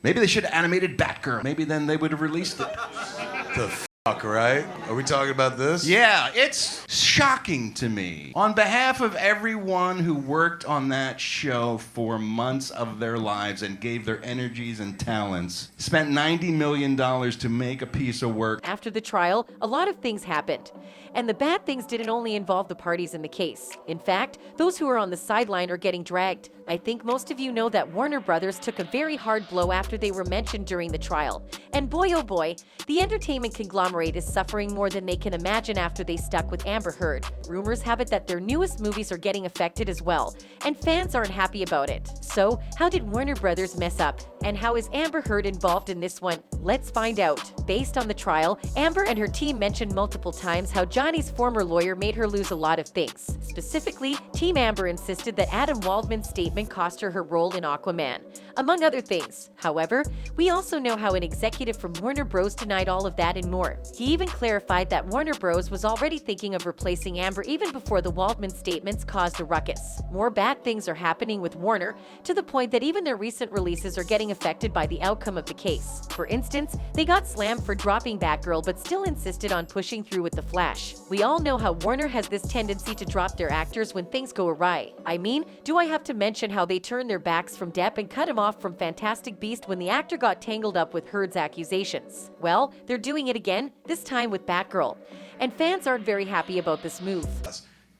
Maybe they should have animated Batgirl. Maybe then they would have released it. The fuck, right? Are we talking about this? Yeah, it's shocking to me. On behalf of everyone who worked on that show for months of their lives and gave their energies and talents, spent $90 million to make a piece of work. After the trial, a lot of things happened. And the bad things didn't only involve the parties in the case. In fact, those who are on the sideline are getting dragged. I think most of you know that Warner Brothers took a very hard blow after they were mentioned during the trial. And boy oh boy, the entertainment conglomerate is suffering more than they can imagine after they stuck with Amber Heard. Rumors have it that their newest movies are getting affected as well, and fans aren't happy about it. So, how did Warner Brothers mess up? And how is Amber Heard involved in this one? Let's find out. Based on the trial, Amber and her team mentioned multiple times how Johnny's former lawyer made her lose a lot of things. Specifically, Team Amber insisted that Adam Waldman's statement cost her role in Aquaman, among other things. However, we also know how an executive from Warner Bros. Denied all of that and more. He even clarified that Warner Bros. Was already thinking of replacing Amber even before the Waldman statements caused a ruckus. More bad things are happening with Warner, to the point that even their recent releases are getting affected by the outcome of the case. For instance, they got slammed for dropping Batgirl but still insisted on pushing through with The Flash. We all know how Warner has this tendency to drop their actors when things go awry. I mean, do I have to mention how they turned their backs from Depp and cut him off from Fantastic Beast when the actor got tangled up with Heard's accusations? Well, they're doing it again, this time with Batgirl. And fans aren't very happy about this move.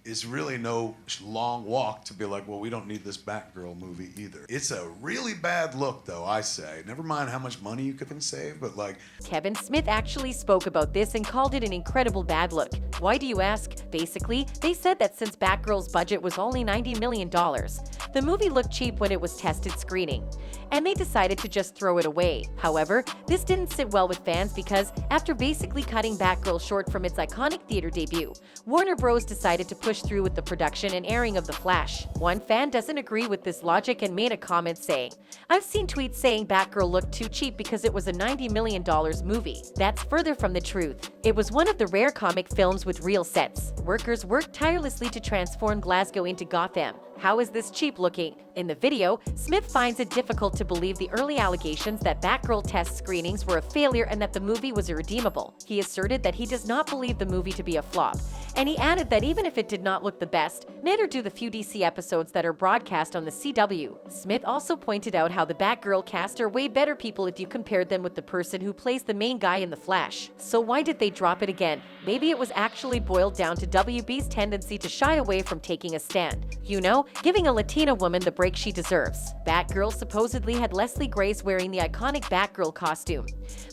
It's really no long walk to be like, well, we don't need this Batgirl movie either. It's a really bad look, though, I say. Never mind how much money you can save, but like... Kevin Smith actually spoke about this and called it an incredible bad look. Why do you ask? Basically, they said that since Batgirl's budget was only $90 million, the movie looked cheap when it was tested screening, and they decided to just throw it away. However, this didn't sit well with fans because, after basically cutting Batgirl short from its iconic theater debut, Warner Bros. Decided to push through with the production and airing of The Flash. One fan doesn't agree with this logic and made a comment saying, "I've seen tweets saying Batgirl looked too cheap because it was a $90 million movie. That's further from the truth. It was one of the rare comic films with real sets. Workers worked tirelessly to transform Glasgow into Gotham. How is this cheap looking?" In the video, Smith finds it difficult to believe the early allegations that Batgirl test screenings were a failure and that the movie was irredeemable. He asserted that he does not believe the movie to be a flop, and he added that even if it did not look the best, neither do the few DC episodes that are broadcast on the CW. Smith also pointed out how the Batgirl cast are way better people if you compared them with the person who plays the main guy in The Flash. So why did they drop it again? Maybe it was actually boiled down to WB's tendency to shy away from taking a stand. You know, giving a Latina woman the break she deserves. Batgirl supposedly had Leslie Grace wearing the iconic Batgirl costume.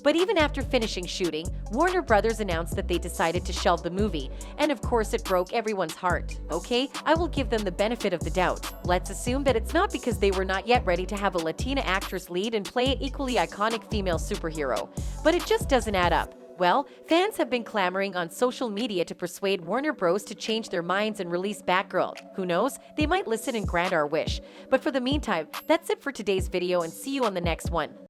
But even after finishing shooting, Warner Brothers announced that they decided to shelve the movie, and of course it broke everyone's heart. Okay, I will give them the benefit of the doubt. Let's assume that it's not because they were not yet ready to have a Latina actress lead and play an equally iconic female superhero, but it just doesn't add up. Well, fans have been clamoring on social media to persuade Warner Bros. To change their minds and release Batgirl. Who knows? They might listen and grant our wish. But for the meantime, that's it for today's video, and see you on the next one.